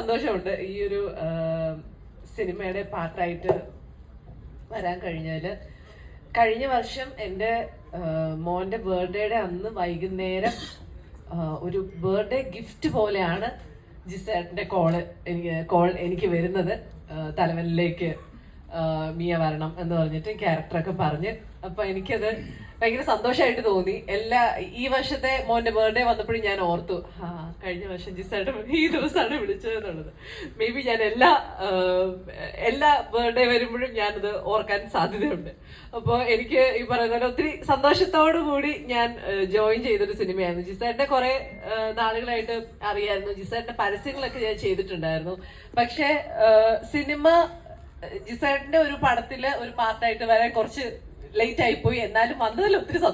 സന്തോഷമുണ്ട് ഈ ഒരു സിനിമയുടെ പാർട്ടായിട്ട് വരാൻ കഴിഞ്ഞതിൽ. കഴിഞ്ഞ വർഷം എൻ്റെ മോൻ്റെ ബർത്ത്ഡേയുടെ അന്ന് വൈകുന്നേരം ഒരു ബർത്ത്ഡേ ഗിഫ്റ്റ് പോലെയാണ് ജിസേട്ടൻ്റെ കോൾ എനിക്ക് വരുന്നത്. തലവനിലേക്ക് മിയ വരണം എന്ന് പറഞ്ഞിട്ട് ക്യാരക്ടറൊക്കെ പറഞ്ഞ്. അപ്പൊ എനിക്കത് ഭയങ്കര സന്തോഷമായിട്ട് തോന്നി. ഈ വർഷത്തെ മോന്റെ ബർത്ത്ഡേ വന്നപ്പോഴും ഞാൻ ഓർത്തു, കഴിഞ്ഞ വർഷം ജിസേട്ടൻ ഈ ദിവസമാണ് വിളിച്ചത് എന്നുള്ളത്. മേ ബി ഞാൻ എല്ലാ ബർത്ത്ഡേ വരുമ്പോഴും ഞാനത് ഓർക്കാൻ സാധ്യതയുണ്ട്. അപ്പോൾ എനിക്ക് ഈ പറയുന്ന പോലെ ഒത്തിരി സന്തോഷത്തോടു കൂടി ഞാൻ ജോയിൻ ചെയ്തൊരു സിനിമയായിരുന്നു. ജിസേട്ടനെ കുറെ നാളുകളായിട്ട് അറിയായിരുന്നു. ജിസേട്ടന്റെ പരസ്യങ്ങളൊക്കെ ഞാൻ ചെയ്തിട്ടുണ്ടായിരുന്നു. പക്ഷെ സിനിമ ജിസേട്ടന്റെ ഒരു പടത്തില് ഒരു പാർട്ടായിട്ട് വരാൻ കുറച്ച് ലേറ്റ് ആയിപ്പോയി. എന്നാലും വന്നതിൽ ഒത്തിരി സന്തോഷം.